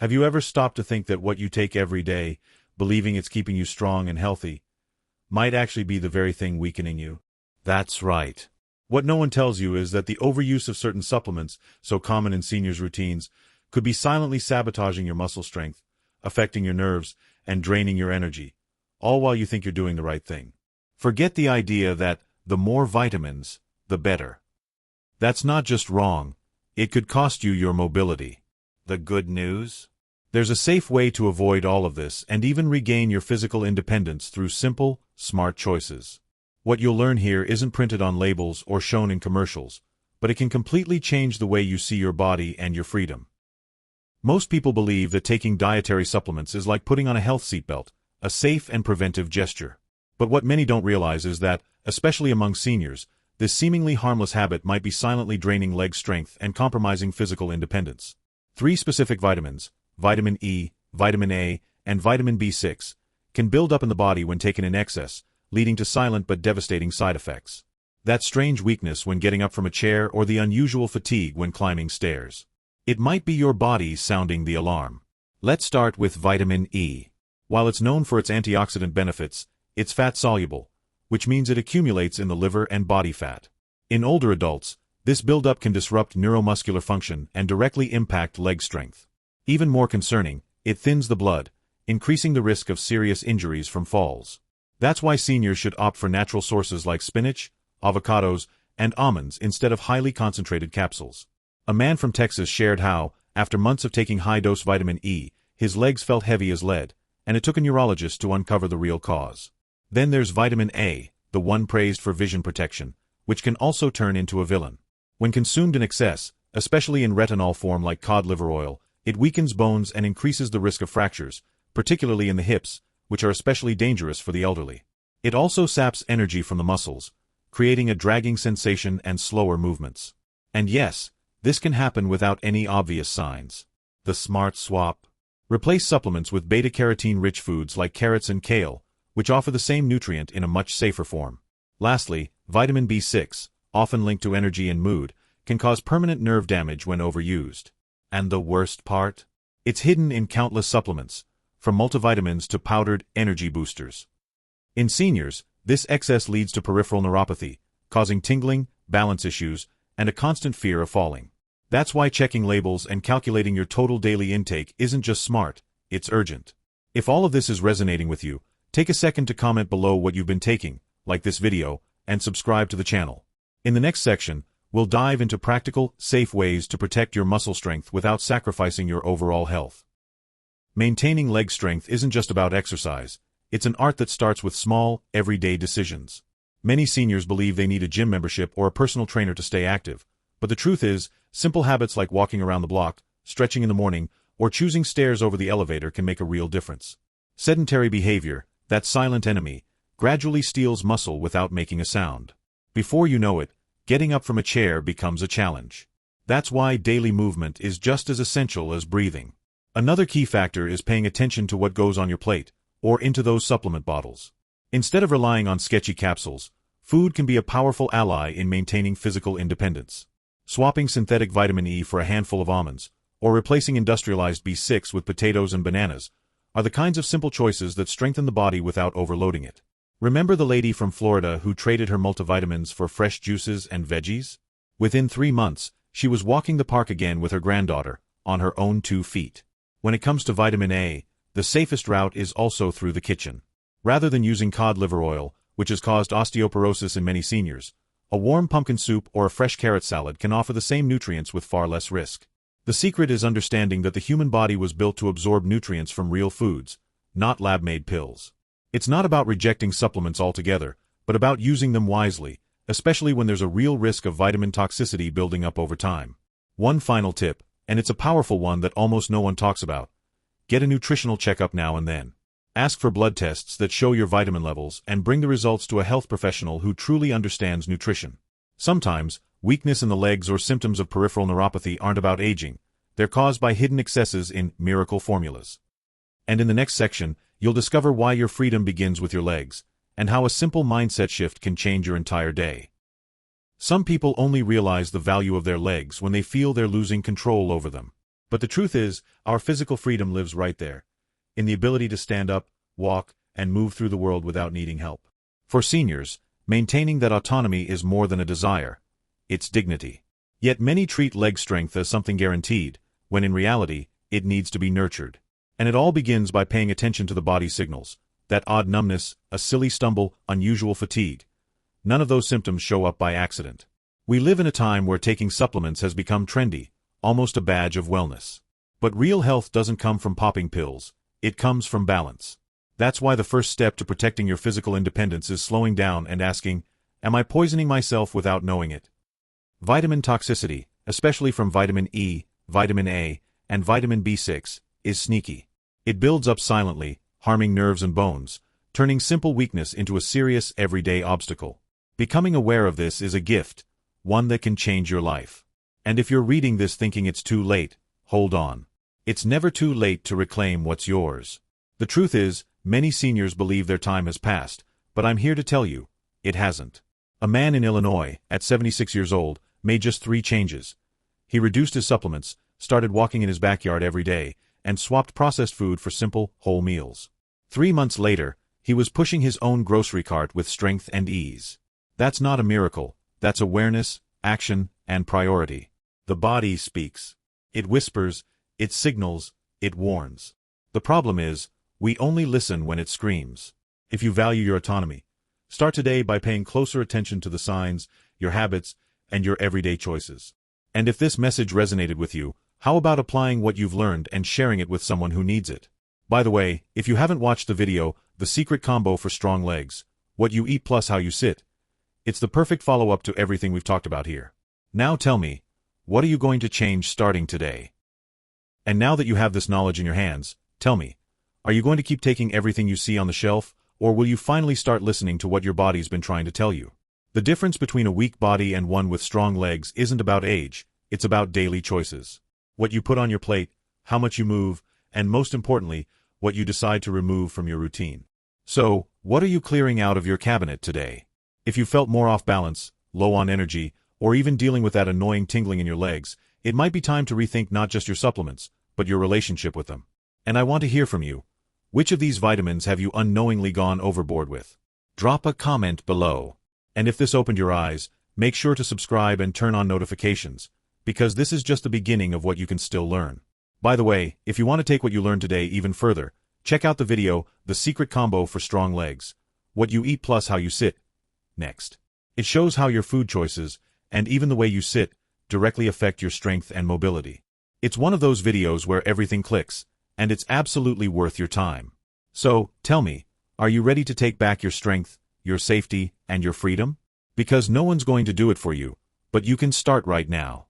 Have you ever stopped to think that what you take every day, believing it's keeping you strong and healthy, might actually be the very thing weakening you? That's right. What no one tells you is that the overuse of certain supplements, so common in seniors' routines, could be silently sabotaging your muscle strength, affecting your nerves, and draining your energy, all while you think you're doing the right thing. Forget the idea that the more vitamins, the better. That's not just wrong, it could cost you your mobility. The good news? There's a safe way to avoid all of this and even regain your physical independence through simple, smart choices. What you'll learn here isn't printed on labels or shown in commercials, but it can completely change the way you see your body and your freedom. Most people believe that taking dietary supplements is like putting on a health seatbelt, a safe and preventive gesture. But what many don't realize is that, especially among seniors, this seemingly harmless habit might be silently draining leg strength and compromising physical independence. 3 specific vitamins, vitamin E, vitamin A, and vitamin B6, can build up in the body when taken in excess, leading to silent but devastating side effects. That strange weakness when getting up from a chair or the unusual fatigue when climbing stairs. It might be your body sounding the alarm. Let's start with vitamin E. While it's known for its antioxidant benefits, it's fat-soluble, which means it accumulates in the liver and body fat. In older adults, this buildup can disrupt neuromuscular function and directly impact leg strength. Even more concerning, it thins the blood, increasing the risk of serious injuries from falls. That's why seniors should opt for natural sources like spinach, avocados, and almonds instead of highly concentrated capsules. A man from Texas shared how, after months of taking high-dose vitamin E, his legs felt heavy as lead, and it took a neurologist to uncover the real cause. Then there's vitamin A, the one praised for vision protection, which can also turn into a villain. When consumed in excess, especially in retinol form like cod liver oil, it weakens bones and increases the risk of fractures, particularly in the hips, which are especially dangerous for the elderly. It also saps energy from the muscles, creating a dragging sensation and slower movements. And yes, this can happen without any obvious signs. The smart swap. Replace supplements with beta-carotene-rich foods like carrots and kale, which offer the same nutrient in a much safer form. Lastly, vitamin B6, often linked to energy and mood, can cause permanent nerve damage when overused. And the worst part? It's hidden in countless supplements, from multivitamins to powdered energy boosters. In seniors, this excess leads to peripheral neuropathy, causing tingling, balance issues, and a constant fear of falling. That's why checking labels and calculating your total daily intake isn't just smart, it's urgent. If all of this is resonating with you, take a second to comment below what you've been taking, like this video, and subscribe to the channel. In the next section, we'll dive into practical, safe ways to protect your muscle strength without sacrificing your overall health. Maintaining leg strength isn't just about exercise, it's an art that starts with small, everyday decisions. Many seniors believe they need a gym membership or a personal trainer to stay active, but the truth is, simple habits like walking around the block, stretching in the morning, or choosing stairs over the elevator can make a real difference. Sedentary behavior, that silent enemy, gradually steals muscle without making a sound. Before you know it, getting up from a chair becomes a challenge. That's why daily movement is just as essential as breathing. Another key factor is paying attention to what goes on your plate, or into those supplement bottles. Instead of relying on sketchy capsules, food can be a powerful ally in maintaining physical independence. Swapping synthetic vitamin E for a handful of almonds, or replacing industrialized B6 with potatoes and bananas, are the kinds of simple choices that strengthen the body without overloading it. Remember the lady from Florida who traded her multivitamins for fresh juices and veggies? Within 3 months, she was walking the park again with her granddaughter, on her own 2 feet. When it comes to vitamin A, the safest route is also through the kitchen. Rather than using cod liver oil, which has caused osteoporosis in many seniors, a warm pumpkin soup or a fresh carrot salad can offer the same nutrients with far less risk. The secret is understanding that the human body was built to absorb nutrients from real foods, not lab-made pills. It's not about rejecting supplements altogether, but about using them wisely, especially when there's a real risk of vitamin toxicity building up over time. One final tip, and it's a powerful one that almost no one talks about. Get a nutritional checkup now and then. Ask for blood tests that show your vitamin levels and bring the results to a health professional who truly understands nutrition. Sometimes, weakness in the legs or symptoms of peripheral neuropathy aren't about aging. They're caused by hidden excesses in miracle formulas. And in the next section, you'll discover why your freedom begins with your legs, and how a simple mindset shift can change your entire day. Some people only realize the value of their legs when they feel they're losing control over them. But the truth is, our physical freedom lives right there, in the ability to stand up, walk, and move through the world without needing help. For seniors, maintaining that autonomy is more than a desire. It's dignity. Yet many treat leg strength as something guaranteed, when in reality, it needs to be nurtured. And it all begins by paying attention to the body's signals. That odd numbness, a silly stumble, unusual fatigue. None of those symptoms show up by accident. We live in a time where taking supplements has become trendy, almost a badge of wellness. But real health doesn't come from popping pills. It comes from balance. That's why the first step to protecting your physical independence is slowing down and asking, am I poisoning myself without knowing it? Vitamin toxicity, especially from vitamin E, vitamin A, and vitamin B6, is sneaky. It builds up silently, harming nerves and bones, turning simple weakness into a serious everyday obstacle. Becoming aware of this is a gift, one that can change your life. And if you're reading this thinking it's too late, hold on. It's never too late to reclaim what's yours. The truth is, many seniors believe their time has passed, but I'm here to tell you, it hasn't. A man in Illinois, at 76 years old, made just 3 changes. He reduced his supplements, started walking in his backyard every day, and swapped processed food for simple, whole meals. 3 months later, he was pushing his own grocery cart with strength and ease. That's not a miracle, that's awareness, action, and priority. The body speaks. It whispers, it signals, it warns. The problem is, we only listen when it screams. If you value your autonomy, start today by paying closer attention to the signs, your habits, and your everyday choices. And if this message resonated with you, how about applying what you've learned and sharing it with someone who needs it? By the way, if you haven't watched the video, The Secret Combo for Strong Legs, What You Eat Plus How You Sit, it's the perfect follow-up to everything we've talked about here. Now tell me, what are you going to change starting today? And now that you have this knowledge in your hands, tell me, are you going to keep taking everything you see on the shelf, or will you finally start listening to what your body's been trying to tell you? The difference between a weak body and one with strong legs isn't about age, it's about daily choices. What you put on your plate, how much you move, and most importantly, what you decide to remove from your routine. So, what are you clearing out of your cabinet today? If you felt more off balance, low on energy, or even dealing with that annoying tingling in your legs, it might be time to rethink not just your supplements, but your relationship with them. And I want to hear from you. Which of these vitamins have you unknowingly gone overboard with? Drop a comment below. And if this opened your eyes, make sure to subscribe and turn on notifications, because this is just the beginning of what you can still learn. By the way, if you want to take what you learned today even further, check out the video, The Secret Combo for Strong Legs, What You Eat Plus How You Sit, next. It shows how your food choices, and even the way you sit, directly affect your strength and mobility. It's one of those videos where everything clicks, and it's absolutely worth your time. So, tell me, are you ready to take back your strength, your safety, and your freedom? Because no one's going to do it for you, but you can start right now.